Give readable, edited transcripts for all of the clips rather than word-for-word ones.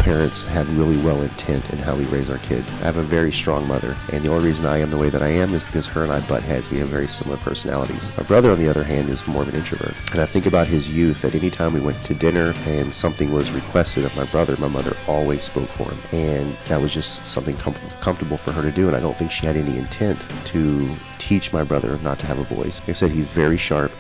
parents have really well intent in how we raise our kids. I have a very strong mother, and the only reason I am the way that I am is because her and I butt heads. We have very similar personalities. My brother, on the other hand, is more of an introvert. And I think about his youth, that any time we went to dinner and something was requested of my brother, my mother always spoke for him. And that was just something comfortable for her to do, and I don't think she had any intent to teach my brother not to have a voice. Like I said, he's very sharp.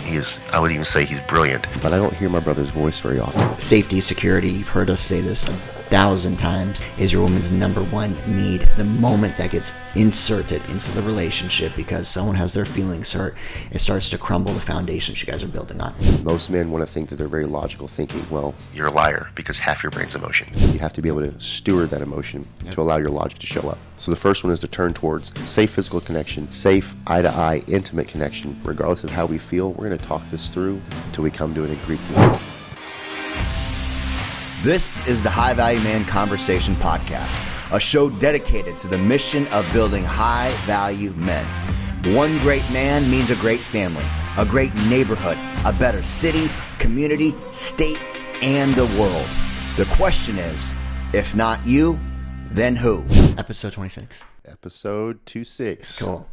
I would even say he's brilliant, but I don't hear my brother's voice very often. Safety, security, you've heard us say this 1,000 times, is your woman's number one need. The moment that gets inserted into the relationship because someone has their feelings hurt, it starts to crumble the foundations you guys are building on. Most men want to think that they're very logical thinking. Well, you're a liar, because half your brain's emotion. You have to be able to steward that emotion to allow your logic to show up. So the first one is to turn towards safe physical connection, safe eye-to-eye intimate connection. Regardless of how we feel, we're going to talk this through until we come to an agreed conclusion. This is the High Value Man Conversation Podcast, a show dedicated to the mission of building high-value men. One great man means a great family, a great neighborhood, a better city, community, state, and the world. The question is, if not you, then who? Episode 26. Episode 26. Cool.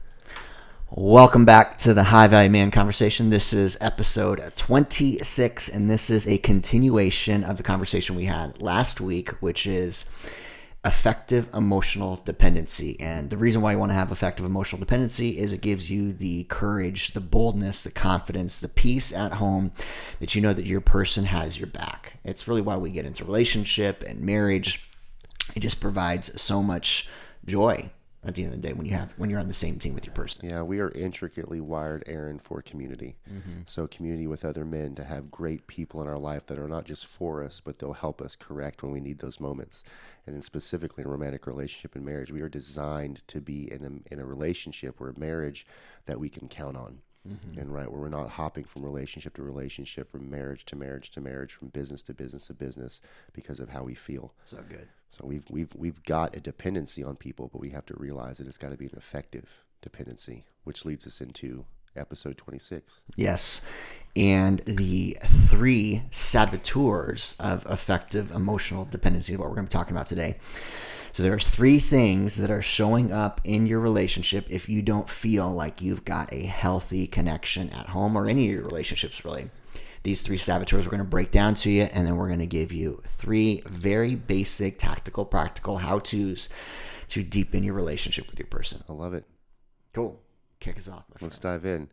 Welcome back to the High Value Man Conversation. This is episode 26, and this is a continuation of the conversation we had last week, which is effective emotional dependency. And the reason why you want to have effective emotional dependency is it gives you the courage, the boldness, the confidence, the peace at home that you know that your person has your back. It's really why we get into relationship and marriage. It just provides so much joy at the end of the day when you're on the same team with your person. Yeah, we are intricately wired, Aaron, for community. So community with other men, to have great people in our life that are not just for us, but they'll help us correct when we need those moments. And then specifically in a romantic relationship and marriage, we are designed to be in a relationship or a marriage that we can count on. And where we're not hopping from relationship to relationship, from marriage to marriage to marriage, from business to business to business, because of how we feel. So good. So we've got a dependency on people, but we have to realize that it's got to be an effective dependency, which leads us into episode 26. Yes. And the 3 saboteurs of effective emotional dependency is what we're going to be talking about today. So there's 3 things that are showing up in your relationship if you don't feel like you've got a healthy connection at home or any of your relationships, really. These 3 saboteurs we're going to break down to you, and then we're going to give you 3 very basic, tactical, practical how-tos to deepen your relationship with your person. I love it. Cool. Kick us off, my friend. Let's dive in.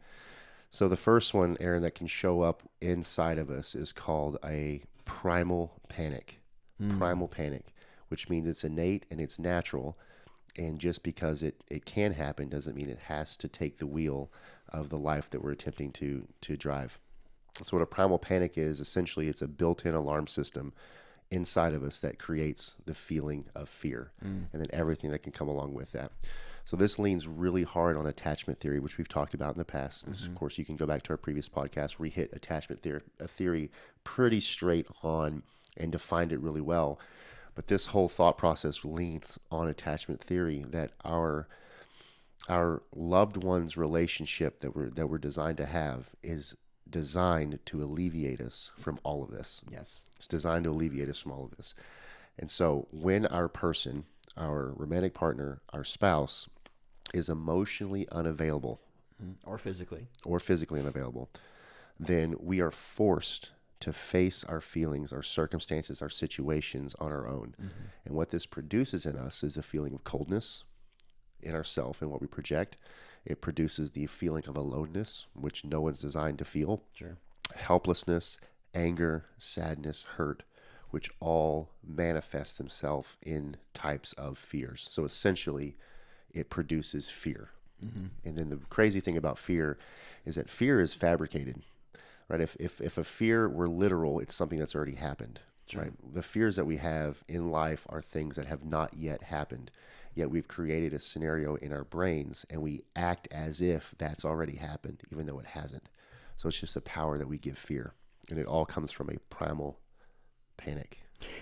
So the first one, Aaron, that can show up inside of us is called a primal panic. Primal panic, which means it's innate and it's natural. And just because it can happen doesn't mean it has to take the wheel of the life that we're attempting to drive. So what a primal panic is, essentially, it's a built-in alarm system inside of us that creates the feeling of fear and then everything that can come along with that. So this leans really hard on attachment theory, which we've talked about in the past. Of course, you can go back to our previous podcast where we hit attachment theory pretty straight on and defined it really well. But this whole thought process leans on attachment theory, that our loved one's relationship that we're designed to have is designed to alleviate us from all of this. Yes. It's designed to alleviate us from all of this. And so when our person, our romantic partner, our spouse, is emotionally unavailable or physically unavailable, then we are forced to face our feelings, our circumstances, our situations on our own. And what this produces in us is a feeling of coldness in ourself and what we project. It produces the feeling of aloneness, which no one's designed to feel. Sure. Helplessness, anger, sadness, hurt, which all manifest themselves in types of fears. So essentially, it produces fear. And then the crazy thing about fear is that fear is fabricated. Right? If a fear were literal, it's something that's already happened. Sure. Right? The fears that we have in life are things that have not yet happened. Yet we've created a scenario in our brains and we act as if that's already happened, even though it hasn't. So it's just the power that we give fear. And it all comes from a primal panic.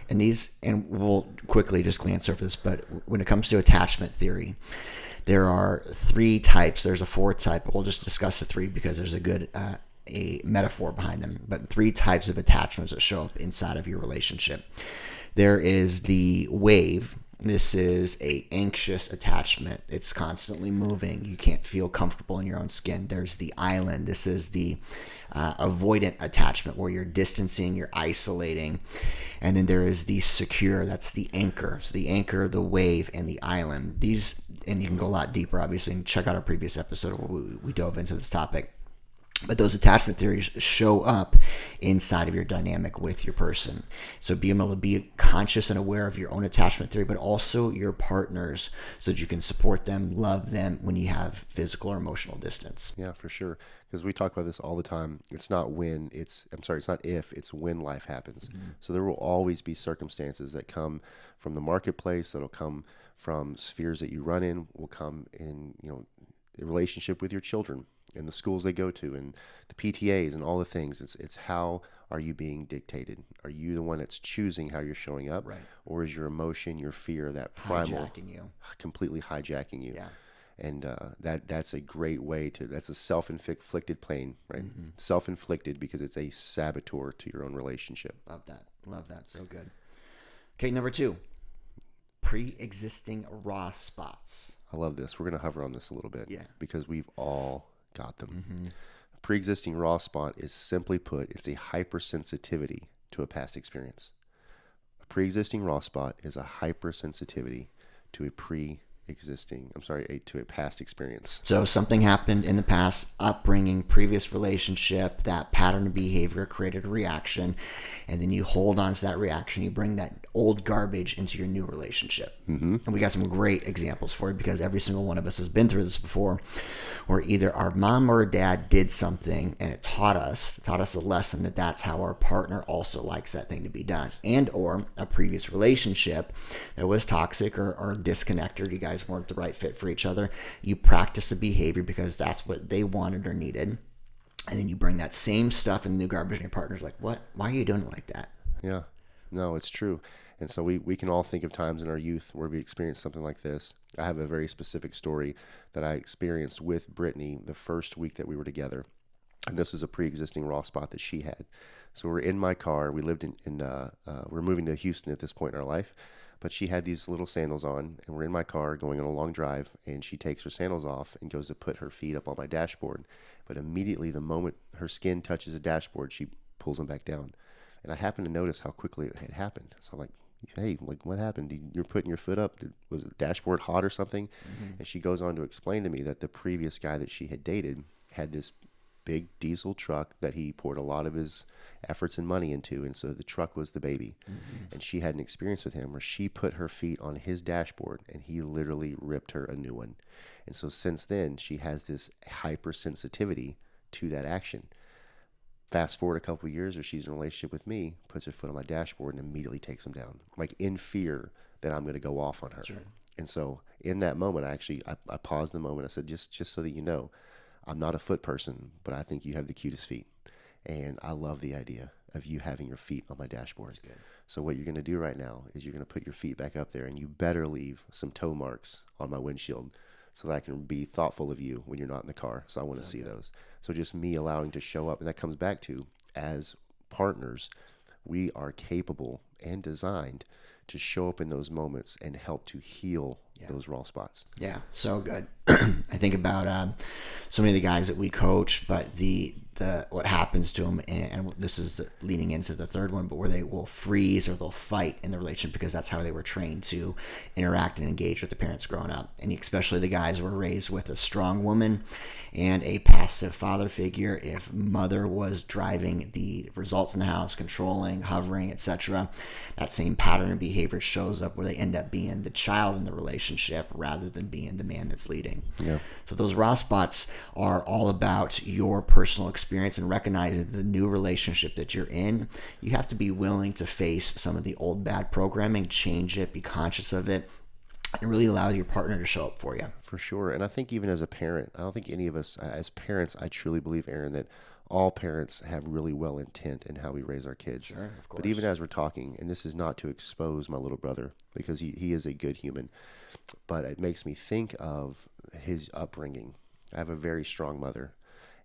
And we'll quickly just glance over this, but when it comes to attachment theory, there are 3 types. There's a 4th type, but we'll just discuss the 3 because there's a good a metaphor behind them. But 3 types of attachments that show up inside of your relationship. There is the wave. This is a anxious attachment. It's constantly moving. You can't feel comfortable in your own skin. There's the island. This is the avoidant attachment, where you're distancing, you're isolating. And then there is the secure. That's the anchor. So the anchor, the wave, and the island. These, and you can go a lot deeper, obviously, and check out our previous episode where we dove into this topic. But those attachment theories show up inside of your dynamic with your person. So being able to be conscious and aware of your own attachment theory, but also your partners, so that you can support them, love them when you have physical or emotional distance. Yeah, for sure. Because we talk about this all the time. It's not it's not if, it's when life happens. Mm-hmm. So there will always be circumstances that come from the marketplace, that'll come from spheres that you run in, will come in, a relationship with your children, and the schools they go to, and the PTAs, and all the things. It's how are you being dictated? Are you the one that's choosing how you're showing up, right? Or is your emotion, your fear, that primal completely hijacking you? Yeah. And that's a great way that's a self-inflicted pain, right? Mm-hmm. Self-inflicted, because it's a saboteur to your own relationship. Love that. So good. Okay, number 2, pre-existing raw spots. I love this. We're going to hover on this a little bit, because we've all got them. Mm-hmm. A pre-existing raw spot is, simply put, it's a hypersensitivity to a past experience. A pre-existing raw spot is a hypersensitivity to a past experience. So something happened in the past, upbringing, previous relationship, that pattern of behavior created a reaction, and then you hold on to that reaction. You bring that old garbage into your new relationship. Mm-hmm. And we got some great examples for it, because every single one of us has been through this before, where either our mom or our dad did something and it taught us a lesson that's how our partner also likes that thing to be done, and or a previous relationship that was toxic or disconnected. You guys weren't the right fit for each other. You practice a behavior because that's what they wanted or needed, and then you bring that same stuff in the new garbage, and your partner's like, what? Why are you doing it like that? Yeah, no, it's true. And so we can all think of times in our youth where we experienced something like this. I have a very specific story that I experienced with Brittany the first week that we were together. And this was a pre-existing raw spot that she had. So we're in my car. We lived we're moving to Houston at this point in our life. But she had these little sandals on, and we're in my car going on a long drive, and she takes her sandals off and goes to put her feet up on my dashboard. But immediately, the moment her skin touches the dashboard, she pulls them back down. And I happened to notice how quickly it had happened. So I'm like, hey, what happened? You're putting your foot up. Was the dashboard hot or something? Mm-hmm. And she goes on to explain to me that the previous guy that she had dated had this big diesel truck that he poured a lot of his efforts and money into, and so the truck was the baby. Mm-hmm. And she had an experience with him where she put her feet on his dashboard, and he literally ripped her a new one. And so since then, she has this hypersensitivity to that action. Fast forward a couple of years, where she's in a relationship with me, puts her foot on my dashboard, and immediately takes him down, like in fear that I'm going to go off on her. Sure. And so in that moment, I paused the moment. I said, just so that you know, I'm not a foot person, but I think you have the cutest feet. And I love the idea of you having your feet on my dashboard. That's good. So what you're going to do right now is you're going to put your feet back up there, and you better leave some toe marks on my windshield so that I can be thoughtful of you when you're not in the car. So I want to see those. So just me allowing to show up. And that comes back to, as partners, we are capable and designed to show up in those moments and help to heal those raw spots. Yeah, so good. I think about so many of the guys that we coach, but the what happens to them, and this is leading into the third one, but where they will freeze or they'll fight in the relationship because that's how they were trained to interact and engage with the parents growing up. And especially the guys who were raised with a strong woman and a passive father figure. If mother was driving the results in the house, controlling, hovering, etc., that same pattern of behavior shows up where they end up being the child in the relationship rather than being the man that's leading. Yeah. So those raw spots are all about your personal experience and recognizing the new relationship that you're in. You have to be willing to face some of the old bad programming, change it, be conscious of it, and really allow your partner to show up for you. For sure. And I think even as a parent, I don't think any of us, as parents, I truly believe, Aaron, that all parents have really well intent in how we raise our kids. Sure, of course. But even as we're talking, and this is not to expose my little brother, because he is a good human, but it makes me think of his upbringing. I have a very strong mother.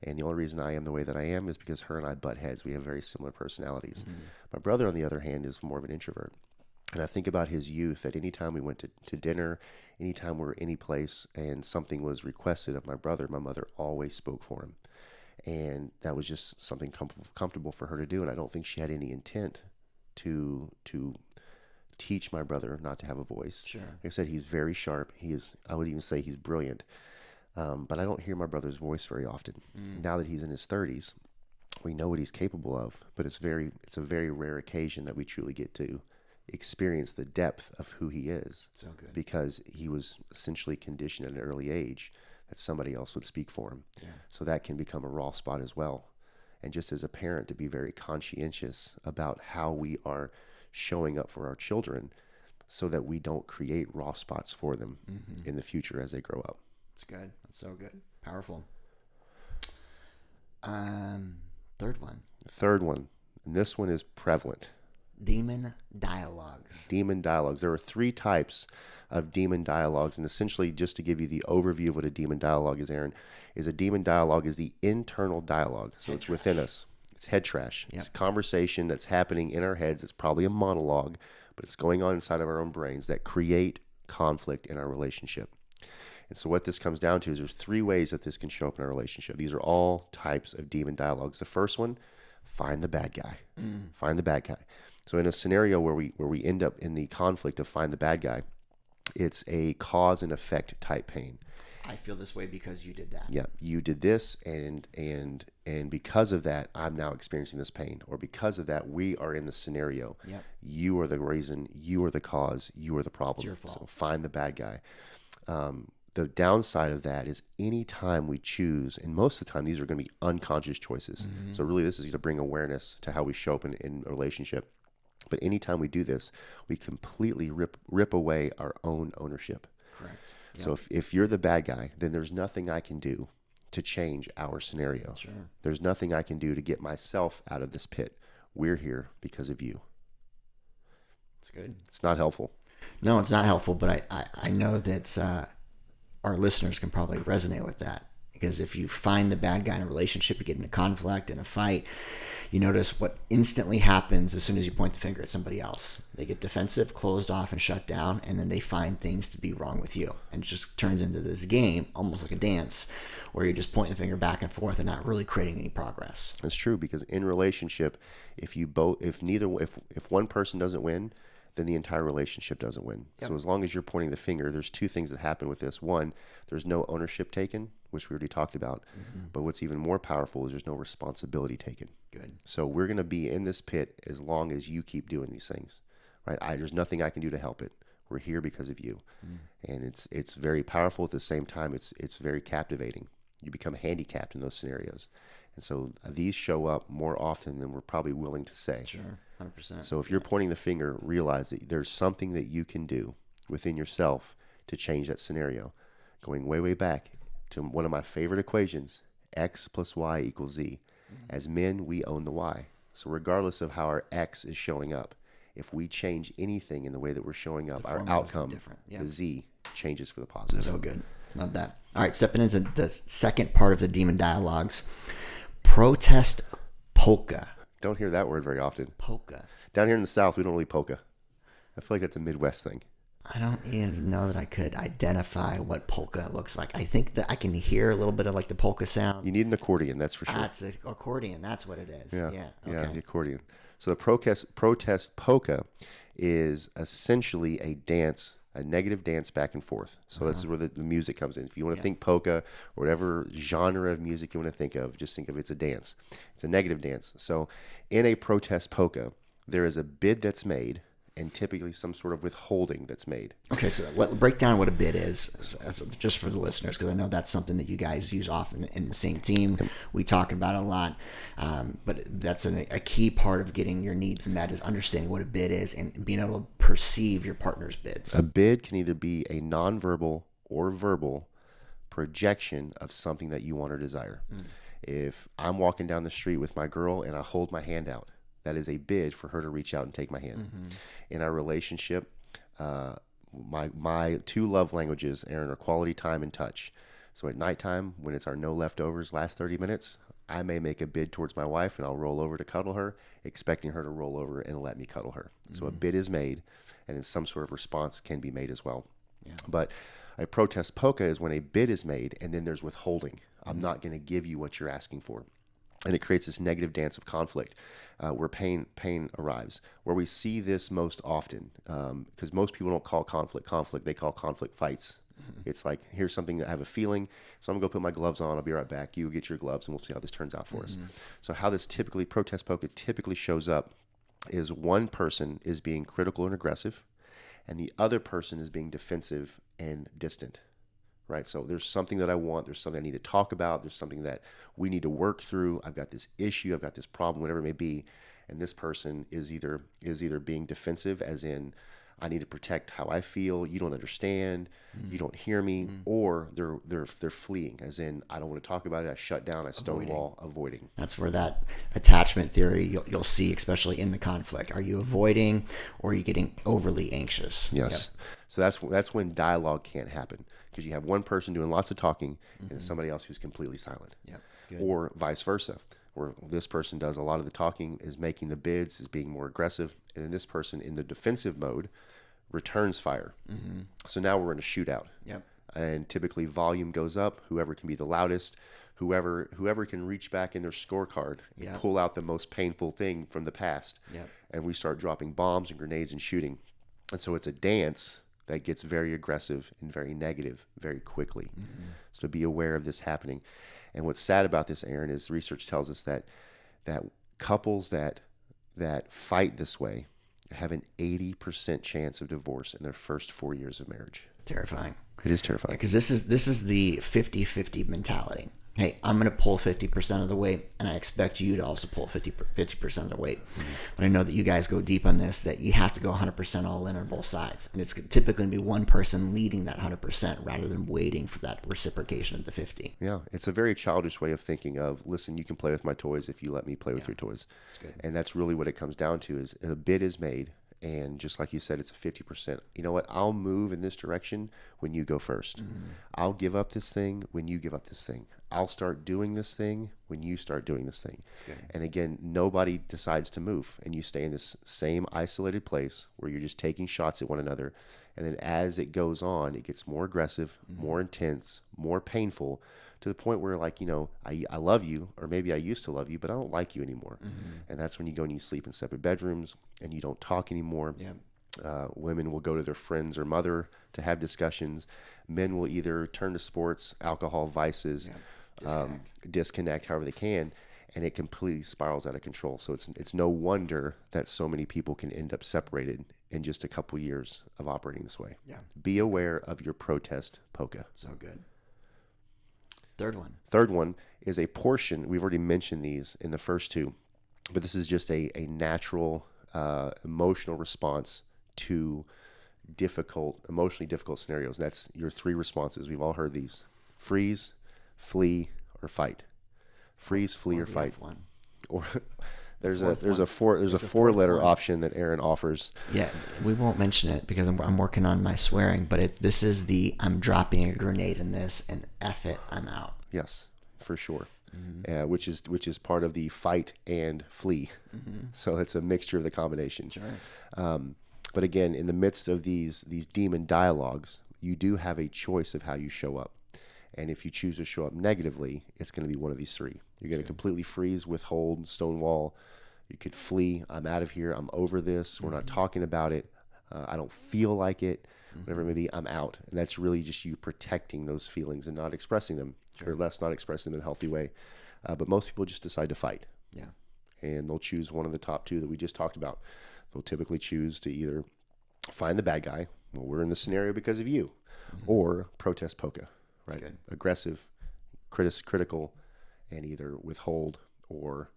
And the only reason I am the way that I am is because her and I butt heads. We have very similar personalities. Mm-hmm. My brother, on the other hand, is more of an introvert. And I think about his youth, that anytime we went to dinner, anytime we were any place and something was requested of my brother, my mother always spoke for him. And that was just something comfortable for her to do. And I don't think she had any intent to teach my brother not to have a voice. Sure. Like I said, he's very sharp. I would even say he's brilliant. But I don't hear my brother's voice very often. Now that he's in his 30s, we know what he's capable of, but it's a very rare occasion that we truly get to experience the depth of who he is. So good. Because he was essentially conditioned at an early age that somebody else would speak for him. Yeah. So that can become a raw spot as well. And just as a parent, to be very conscientious about how we are showing up for our children so that we don't create raw spots for them in the future as they grow up. That's good. That's so good. Powerful. Third one. And this one is prevalent. Demon dialogues. Demon dialogues. There are 3 types of demon dialogues. And essentially, just to give you the overview of what a demon dialogue is, Aaron, is a demon dialogue is the internal dialogue. So it's within us. It's head trash. It's conversation that's happening in our heads. It's probably a monologue, but it's going on inside of our own brains that create conflict in our relationship. And so what this comes down to is there's 3 ways that this can show up in our relationship. These are all types of demon dialogues. The first one, find the bad guy. Find the bad guy. So in a scenario where we end up in the conflict of find the bad guy, it's a cause and effect type pain. I feel this way because you did that. Yeah, you did this, and because of that, I'm now experiencing this pain. Or because of that, we are in the scenario. Yep. You are the reason. You are the cause. You are the problem. It's your fault. So find the bad guy. The downside of that is any time we choose, and most of the time these are going to be unconscious choices. So really, this is going to bring awareness to how we show up in a relationship. But anytime we do this, we completely rip away our own ownership. Correct. Yep. So if you're the bad guy, then there's nothing I can do to change our scenario. Sure. There's nothing I can do to get myself out of this pit. We're here because of you. It's good. It's not helpful. No, it's not helpful, but I know that our listeners can probably resonate with that. Because if you find the bad guy in a relationship, you get in a conflict, in a fight, you notice what instantly happens as soon as you point the finger at somebody else. They get defensive, closed off, and shut down, and then they find things to be wrong with you. And it just turns into this game, almost like a dance, where you're just pointing the finger back and forth and not really creating any progress. That's true, because in relationship, if one person doesn't win, then the entire relationship doesn't win. Yep. So as long as you're pointing the finger, there's 2 things that happen with this. One, there's no ownership taken, which we already talked about. But what's even more powerful is there's no responsibility taken. Good. So we're going to be in this pit as long as you keep doing these things, right? There's nothing I can do to help it. We're here because of you. And it's very powerful. At the same time, it's very captivating. You become handicapped in those scenarios. And so these show up more often than we're probably willing to say. Sure, 100%. So if you're pointing the finger, realize that there's something that you can do within yourself to change that scenario. Going way, way back to one of my favorite equations, X plus Y equals Z. As men, we own the Y. So regardless of how our X is showing up, if we change anything in the way that we're showing up, our outcome, the Z, changes for the positive. So good. Love that. All right, stepping into the second part of the demon dialogues. Protest polka. Don't hear that word very often. Polka. Down here in the South, we don't really polka. I feel like that's a Midwest thing. I don't even know that I could identify what polka looks like. I think that I can hear a little bit of like the polka sound. You need an accordion, that's for sure. That's an accordion. That's what it is. Yeah. Yeah, the accordion. So the protest polka is essentially a dance, a negative dance back and forth. So this is where the music comes in. If you want to think polka or whatever genre of music you want to think of, just think of it's a dance. It's a negative dance. So in a protest polka, there is a bid that's made and typically some sort of withholding that's made. Okay, so break down what a bid is, just for the listeners, because I know that's something that you guys use often in the same team. We talk about it a lot, but that's a key part of getting your needs met is understanding what a bid is and being able to perceive your partner's bids. A bid can either be a nonverbal or verbal projection of something that you want or desire. If I'm walking down the street with my girl and I hold my hand out, that is a bid for her to reach out and take my hand. In our relationship, my 2 love languages, Aaron, are quality time and touch. So at nighttime, when it's our no leftovers last 30 minutes, I may make a bid towards my wife and I'll roll over to cuddle her, expecting her to roll over and let me cuddle her. So a bid is made, and then some sort of response can be made as well. Yeah. But a protest polka is when a bid is made and then there's withholding. I'm not going to give you what you're asking for. And it creates this negative dance of conflict where pain arrives. Where we see this most often, because most people don't call conflict, they call conflict fights. It's like, here's something that I have a feeling, so I'm going to go put my gloves on. I'll be right back. You get your gloves, and we'll see how this turns out for us. So how this protest polka typically shows up is one person is being critical and aggressive, and the other person is being defensive and distant. Right? So there's something that I want. There's something I need to talk about. There's something that we need to work through. I've got this issue. I've got this problem, whatever it may be. And this person is either being defensive, as in, I need to protect how I feel. You don't understand. You don't hear me. Or they're fleeing, as in, I don't want to talk about it. I shut down. I stonewall, avoiding. That's where that attachment theory you'll see, especially in the conflict. Are you avoiding, or are you getting overly anxious? Yes. Yep. So that's when dialogue can't happen, because you have one person doing lots of talking and somebody else who's completely silent. Yep. Or vice versa, where this person does a lot of the talking, is making the bids, is being more aggressive, and then this person in the defensive mode returns fire. So now we're in a shootout. Yep. And typically volume goes up. Whoever can be the loudest, whoever can reach back in their scorecard, Yep. pull out the most painful thing from the past. Yep. And we start dropping bombs and grenades and shooting. And so it's a dance that gets very aggressive and very negative very quickly. So be aware of this happening. And what's sad about this, Aaron, is research tells us that couples that fight this way have an 80% chance of divorce in their first 4 years of marriage. Terrifying. It is terrifying. Because this is the 50-50 mentality. Hey, I'm going to pull 50% of the weight, and I expect you to also pull 50% of the weight. But I know that you guys go deep on this, that you have to go 100% all in on both sides. And it's typically going to be one person leading that 100% rather than waiting for that reciprocation of the 50. Yeah, it's a very childish way of thinking of, listen, you can play with my toys if you let me play with your toys. That's good. And that's really what it comes down to, is a bid is made. And just like you said, it's a 50%. You know what? I'll move in this direction when you go first. I'll give up this thing when you give up this thing. I'll start doing this thing when you start doing this thing. And again, nobody decides to move. And you stay in this same isolated place where you're just taking shots at one another. And then as it goes on, it gets more aggressive, more intense, more painful, to the point where, like, you know, I love you, or maybe I used to love you, but I don't like you anymore. And that's when you go and you sleep in separate bedrooms and you don't talk anymore. Women will go to their friends or mother to have discussions. Men will either turn to sports, alcohol, vices, disconnect however they can, and it completely spirals out of control. So it's no wonder that so many people can end up separated in just a couple years of operating this way. Be aware of your protest polka. So good. Third one is a portion. We've already mentioned these in the first two, but this is just a natural emotional response to emotionally difficult scenarios. And that's your three responses. We've all heard these: freeze, flee, or fight. Freeze, flee, or fight. Or there's a four-letter option that Aaron offers. Yeah, we won't mention it because I'm working on my swearing, but this is the I'm dropping a grenade in this, and F it, I'm out. Yes, for sure. Which is part of the fight and flee. So it's a mixture of the combination. Sure. But again, in the midst of these demon dialogues, you do have a choice of how you show up. And if you choose to show up negatively, it's going to be one of these three. You're going to completely freeze, withhold, stonewall. You could flee. I'm out of here. I'm over this. We're not talking about it. I don't feel like it. Whatever it may be, I'm out. And that's really just you protecting those feelings and not expressing them, or less not expressing them in a healthy way. But most people just decide to fight. Yeah. And they'll choose one of the top two that we just talked about. They'll typically choose to either find the bad guy, well, we're in this scenario because of you, or protest polka, right? Aggressive, critical, and either withhold or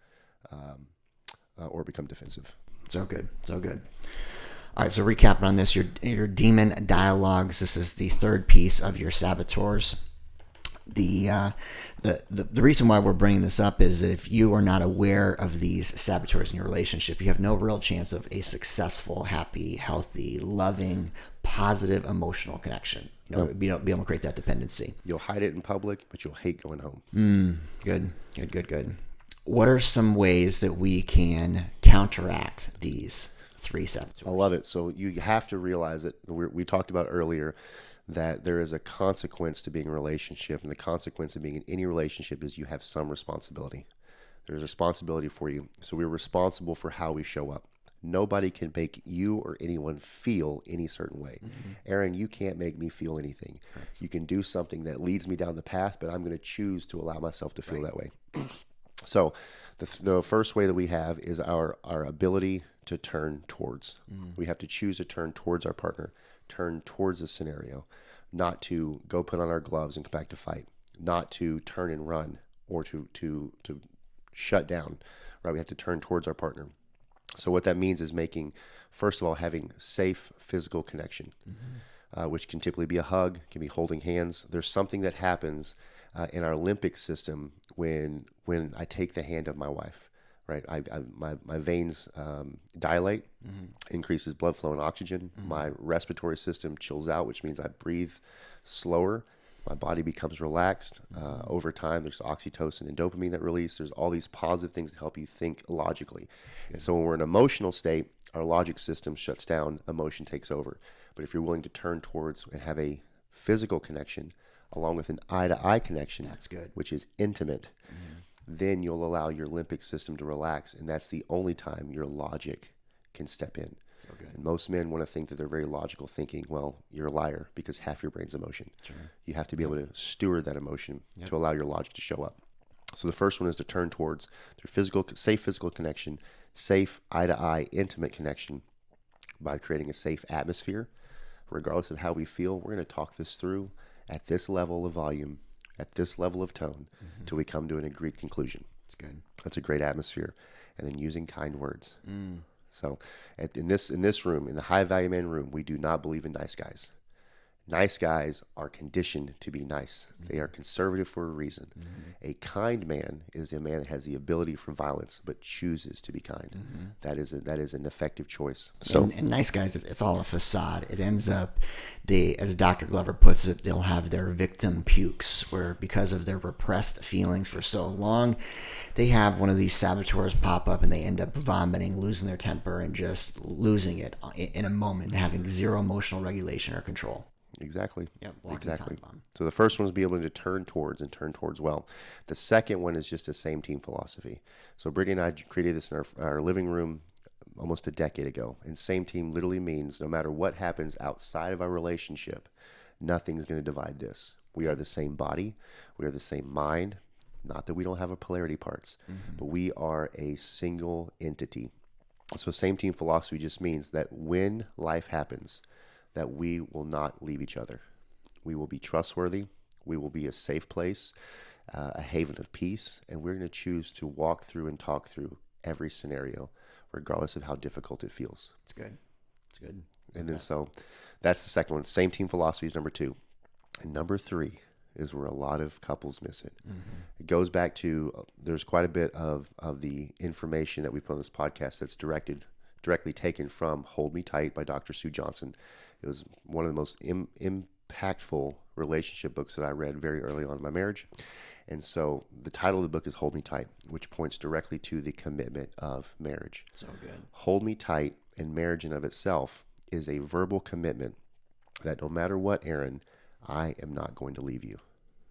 become defensive. So good. All right, so recapping on this, your demon dialogues. This is the third piece of your saboteurs. The reason why we're bringing this up is that if you are not aware of these saboteurs in your relationship, you have no real chance of a successful, happy, healthy, loving, positive emotional connection. be able to create that dependency. You'll hide it in public, but you'll hate going home. Good. What are some ways that we can counteract these 3 saboteurs? I love it. So you have to realize that we talked about earlier that there is a consequence to being in a relationship, and the consequence of being in any relationship is you have some responsibility. There's responsibility for you. So we're responsible for how we show up. Nobody can make you or anyone feel any certain way. Aaron, you can't make me feel anything. Correct. You can do something that leads me down the path, but I'm going to choose to allow myself to feel that way. So the first way that we have is our ability to turn towards. We have to choose to turn towards our partner, turn towards the scenario, not to go put on our gloves and come back to fight, not to turn and run or to shut down, right? We have to turn towards our partner. So what that means is first of all, having safe physical connection, which can typically be a hug, can be holding hands. There's something that happens in our limbic system when I take the hand of my wife, right? My veins dilate, increases blood flow and oxygen. My respiratory system chills out, which means I breathe slower. My body becomes relaxed. Over time, there's oxytocin and dopamine that release. There's all these positive things that help you think logically. And so when we're in an emotional state, our logic system shuts down, emotion takes over. But if you're willing to turn towards and have a physical connection, along with an eye-to-eye connection, that's good, which is intimate, then you'll allow your limbic system to relax. And that's the only time your logic can step in. So good. And most men want to think that they're very logical thinking. Well, you're a liar because half your brain's emotion. Sure. You have to be able to steward that emotion to allow your logic to show up. So the first one is to turn towards through safe physical connection, safe eye-to-eye intimate connection by creating a safe atmosphere. Regardless of how we feel, we're going to talk this through at this level of volume, at this level of tone, until we come to an agreed conclusion. That's good. That's a great atmosphere. And then using kind words. So in this room, in the high value man room, we do not believe in nice guys. Nice guys are conditioned to be nice. They are conservative for a reason. A kind man is a man that has the ability for violence but chooses to be kind. That is an effective choice. So and nice guys, it's all a facade. It ends up, as Dr. Glover puts it, they'll have their victim pukes, where because of their repressed feelings for so long, they have one of these saboteurs pop up and they end up vomiting, losing their temper, and just losing it in a moment, having zero emotional regulation or control. Exactly. Yep. Exactly. So the first one is be able to turn towards well. The second one is just a same team philosophy. So Brittany and I created this in our living room almost a decade ago. And same team literally means no matter what happens outside of our relationship, nothing's going to divide this. We are the same body. We are the same mind. Not that we don't have our polarity parts, but we are a single entity. So same team philosophy just means that when life happens, that we will not leave each other. We will be trustworthy. We will be a safe place, a haven of peace, and we're going to choose to walk through and talk through every scenario, regardless of how difficult it feels. It's good. It's good. And then so that's the second one. Same team philosophy is number 2. And number 3 is where a lot of couples miss it. It goes back to, there's quite a bit of the information that we put on this podcast that's directly taken from Hold Me Tight by Dr. Sue Johnson. It was one of the most impactful relationship books that I read very early on in my marriage. And so the title of the book is Hold Me Tight, which points directly to the commitment of marriage. So good. Hold Me Tight and marriage in of itself is a verbal commitment that no matter what, Aaron, I am not going to leave you.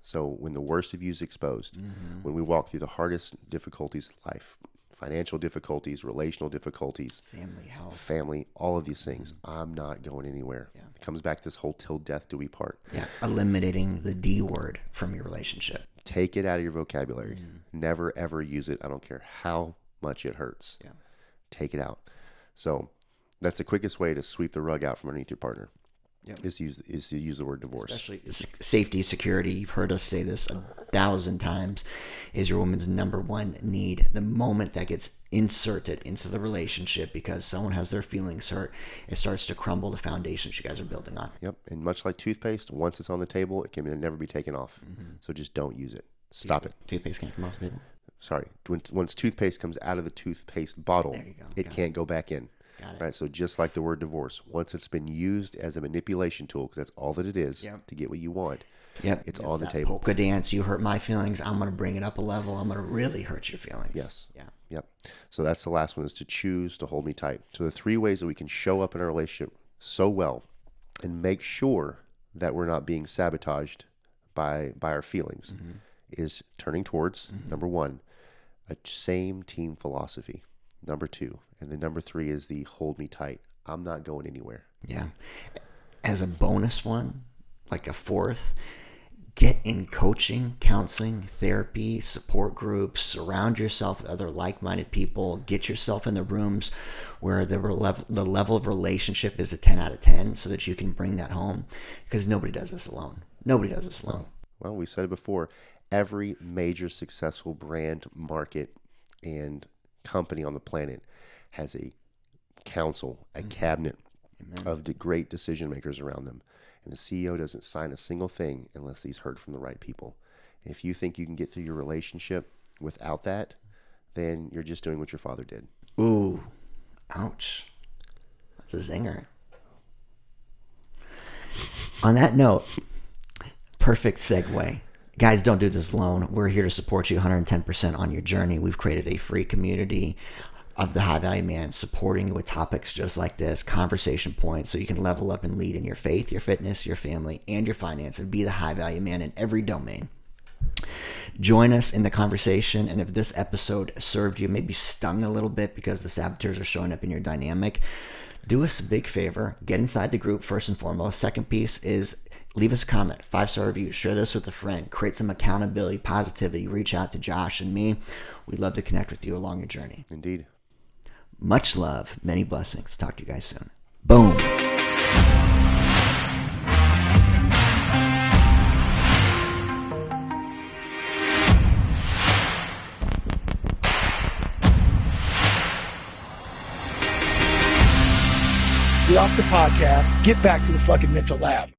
So when the worst of you is exposed, when we walk through the hardest difficulties of life, financial difficulties, relational difficulties, family, health, all of these things, I'm not going anywhere. Yeah. It comes back to this whole till death do we part. Yeah, eliminating the D word from your relationship. Take it out of your vocabulary. Never, ever use it. I don't care how much it hurts. Yeah. Take it out. So that's the quickest way to sweep the rug out from underneath your partner. Yep. Is to use the word divorce. Especially safety, security. You've heard us say this 1,000 times. Is your woman's number one need. The moment that gets inserted into the relationship because someone has their feelings hurt, it starts to crumble the foundations you guys are building on. Yep. And much like toothpaste, once it's on the table, it can never be taken off. So just don't use it. Stop it. Toothpaste can't come off the table. Sorry. Once toothpaste comes out of the toothpaste bottle, it can't go back in. Got it. Right. So just like the word divorce, once it's been used as a manipulation tool, because that's all that it is Yep. to get what you want, Yep. it's It's on the that table. polka dance. You hurt my feelings. I'm going to bring it up a level. I'm going to really hurt your feelings. Yes. Yeah. Yep. So that's the last one, is to choose to hold me tight. So the 3 ways that we can show up in a relationship so well and make sure that we're not being sabotaged by our feelings is turning towards, number 1, a same team philosophy. Number 2, and then number 3 is the hold me tight. I'm not going anywhere. Yeah. As a bonus one, like a 4th, get in coaching, counseling, therapy, support groups, surround yourself with other like-minded people, get yourself in the rooms where the level of relationship is a 10 out of 10 so that you can bring that home, because nobody does this alone. Nobody does this alone. Well, we said it before. Every major successful brand, market, and company on the planet has a council, a cabinet of the great decision makers around them. And the CEO doesn't sign a single thing unless he's heard from the right people. And if you think you can get through your relationship without that, then you're just doing what your father did. Ooh, ouch. That's a zinger. On that note, perfect segue. Guys, don't do this alone. We're here to support you 110% on your journey. We've created a free community of the High Value Man, supporting you with topics just like this, conversation points, so you can level up and lead in your faith, your fitness, your family, and your finance, and be the High Value Man in every domain. Join us in the conversation, and if this episode served you, maybe stung a little bit because the saboteurs are showing up in your dynamic, do us a big favor. Get inside the group first and foremost. Second piece is leave us a comment, 5-star review, share this with a friend, create some accountability, positivity, reach out to Josh and me. We'd love to connect with you along your journey. Indeed. Much love, many blessings. Talk to you guys soon. Boom. Get off the podcast, get back to the fucking mental lab.